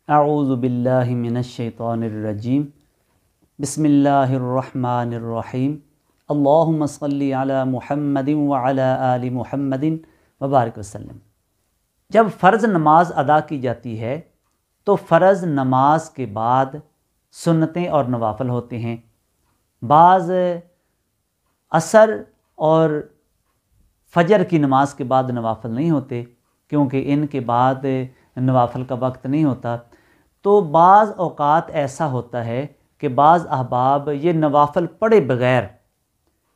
اعوذ باللہ من الشیطان الرجیم بسم اللہ الرحمن الرحیم اللہم صلی علی محمد وعلی آل محمد وبارک وسلم۔ جب فرض نماز ادا کی جاتی ہے تو فرض نماز کے بعد سنتیں اور نوافل ہوتے ہیں۔ بعض عصر اور فجر کی نماز کے بعد نوافل نہیں ہوتے کیونکہ ان کے بعد نوافل کا وقت نہیں ہوتا۔ تو بعض اوقات ایسا ہوتا ہے کہ بعض احباب یہ نوافل پڑھے بغیر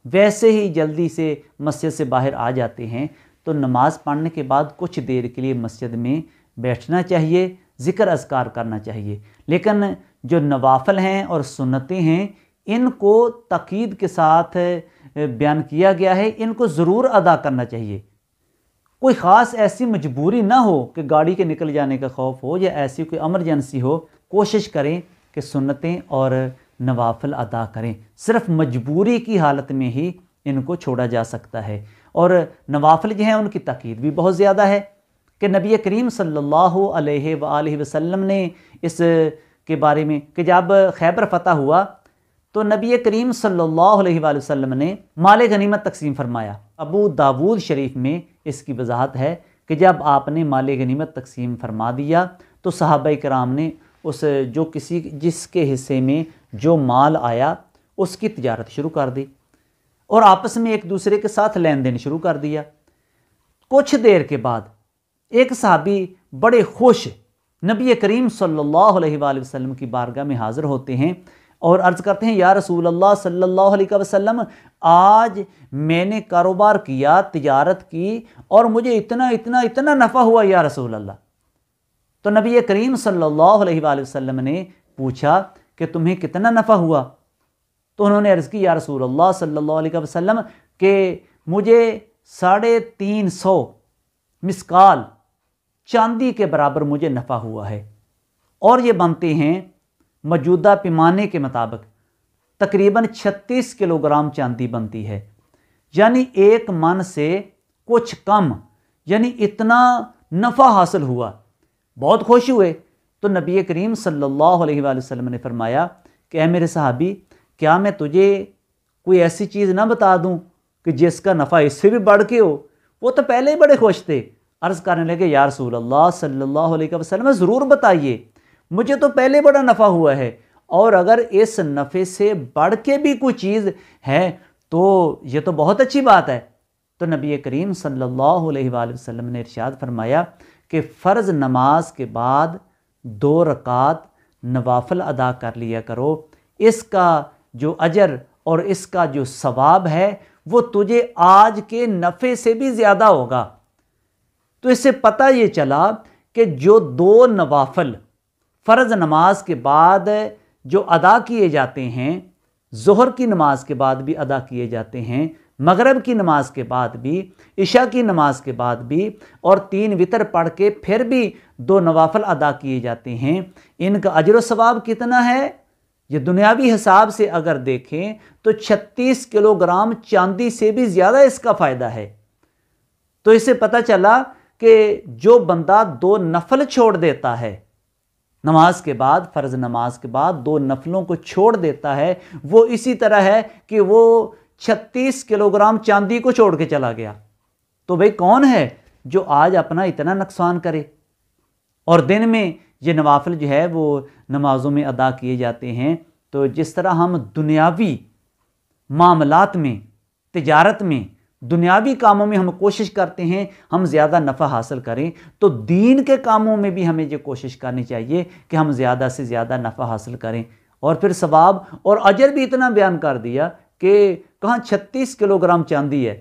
ویسے ہی جلدی سے مسجد سے باہر آ جاتے ہیں، تو نماز پڑھنے کے بعد کچھ دیر کے لیے مسجد میں بیٹھنا چاہیے، ذکر اذکار کرنا چاہیے۔ لیکن جو نوافل ہیں اور سنتیں ہیں ان کو تاکید کے ساتھ بیان کیا گیا ہے، ان کو ضرور ادا کرنا چاہیے۔ کوئی خاص ایسی مجبوری نہ ہو کہ گاڑی کے نکل جانے کا خوف ہو یا ایسی کوئی ایمرجنسی ہو، کوشش کریں کہ سنتیں اور نوافل ادا کریں۔ صرف مجبوری کی حالت میں ہی ان کو چھوڑا جا سکتا ہے۔ اور نوافل جو ہیں ان کی تاکید بھی بہت زیادہ ہے کہ نبی کریم صلی اللہ علیہ وآلہ وسلم نے اس کے بارے میں کہ جب خیبر فتح ہوا تو نبی کریم صلی اللہ علیہ وآلہ وسلم نے مال غنیمت تقسیم فرمایا۔ ابو داود شریف میں اس کی وضاحت ہے کہ جب آپ نے مال غنیمت تقسیم فرما دیا تو صحابہ کرام نے جس کے حصے میں جو مال آیا اس کی تجارت شروع کر دی اور آپس میں ایک دوسرے کے ساتھ لین دین شروع کر دیا۔ کچھ دیر کے بعد ایک صحابی بڑے خوش نبی کریم صلی اللہ علیہ وآلہ وسلم کی بارگاہ میں حاضر ہوتے ہیں اور عرض کرتے ہیں، یا رسول اللہ صلی اللہ علیہ وسلم، آج میں نے کاروبار کیا، تجارت کی اور مجھے اتنا نفع ہوا یا رسول اللہ۔ تو نبی کریم صلی اللہ علیہ وآلہ وسلم نے پوچھا کہ تمہیں کتنا نفع ہوا؟ تو انہوں نے عرض کی، یا رسول اللہ صلی اللہ علیہ وسلم کہ مجھے 350 مسکال چاندی کے برابر مجھے نفع ہوا ہے، اور یہ بنتے ہیں موجودہ پیمانے کے مطابق تقریباً 36 کلوگرام چاندی بنتی ہے، یعنی 1 من سے کچھ کم، یعنی اتنا نفع حاصل ہوا۔ بہت خوش ہوئے۔ تو نبی کریم صلی اللہ علیہ وآلہ وسلم نے فرمایا کہ اے میرے صحابی، کیا میں تجھے کوئی ایسی چیز نہ بتا دوں کہ جس کا نفع اس سے بھی بڑھ کے ہو؟ وہ تو پہلے ہی بڑے خوش تھے، عرض کرنے لگے، یا رسول اللہ صلی اللہ علیہ وسلم ضرور بتائیے، مجھے تو پہلے بڑا نفع ہوا ہے، اور اگر اس نفع سے بڑھ کے بھی کوئی چیز ہے تو یہ تو بہت اچھی بات ہے۔ تو نبی کریم صلی اللہ علیہ وآلہ وسلم نے ارشاد فرمایا کہ فرض نماز کے بعد 2 رکعت نوافل ادا کر لیا کرو، اس کا جو اجر اور اس کا جو ثواب ہے وہ تجھے آج کے نفع سے بھی زیادہ ہوگا۔ تو اس سے پتہ یہ چلا کہ جو 2 نوافل فرض نماز کے بعد جو ادا کیے جاتے ہیں، ظہر کی نماز کے بعد بھی ادا کیے جاتے ہیں، مغرب کی نماز کے بعد بھی، عشاء کی نماز کے بعد بھی، اور 3 وتر پڑھ کے پھر بھی 2 نوافل ادا کیے جاتے ہیں، ان کا اجر و ثواب کتنا ہے؟ یہ دنیاوی حساب سے اگر دیکھیں تو 36 کلوگرام چاندی سے بھی زیادہ اس کا فائدہ ہے۔ تو اس سے پتہ چلا کہ جو بندہ 2 نفل چھوڑ دیتا ہے نماز کے بعد، فرض نماز کے بعد 2 نفلوں کو چھوڑ دیتا ہے، وہ اسی طرح ہے کہ وہ 36 کلوگرام چاندی کو چھوڑ کے چلا گیا۔ تو بھئی کون ہے جو آج اپنا اتنا نقصان کرے؟ اور دن میں یہ نوافل جو ہے وہ نمازوں میں ادا کیے جاتے ہیں۔ تو جس طرح ہم دنیاوی معاملات میں، تجارت میں، دنیاوی کاموں میں ہم کوشش کرتے ہیں ہم زیادہ نفع حاصل کریں، تو دین کے کاموں میں بھی ہمیں یہ کوشش کرنی چاہیے کہ ہم زیادہ سے زیادہ نفع حاصل کریں۔ اور پھر ثواب اور اجر بھی اتنا بیان کر دیا کہ کہاں 36 کلوگرام چاندی ہے،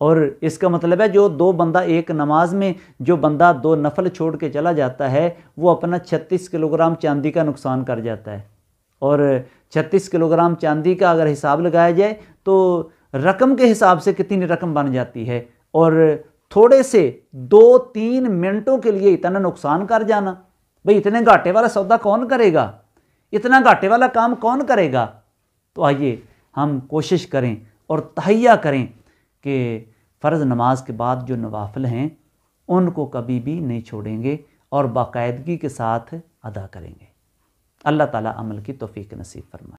اور اس کا مطلب ہے جو 2 بندہ ایک نماز میں جو بندہ 2 نفل چھوڑ کے چلا جاتا ہے وہ اپنا 36 کلوگرام چاندی کا نقصان کر جاتا ہے۔ اور 36 کلوگرام چاندی کا اگر حساب لگایا جائے تو رقم کے حساب سے کتنی رقم بن جاتی ہے، اور تھوڑے سے 2-3 منٹوں کے لیے اتنا نقصان کر جانا، بھئی اتنے گھاٹے والا سودا کون کرے گا؟ اتنا گھاٹے والا کام کون کرے گا؟ تو آئیے ہم کوشش کریں اور تہیہ کریں کہ فرض نماز کے بعد جو نوافل ہیں ان کو کبھی بھی نہیں چھوڑیں گے، اور باقاعدگی کے ساتھ ادا کریں گے۔ اللہ تعالیٰ عمل کی توفیق نصیب فرمائے۔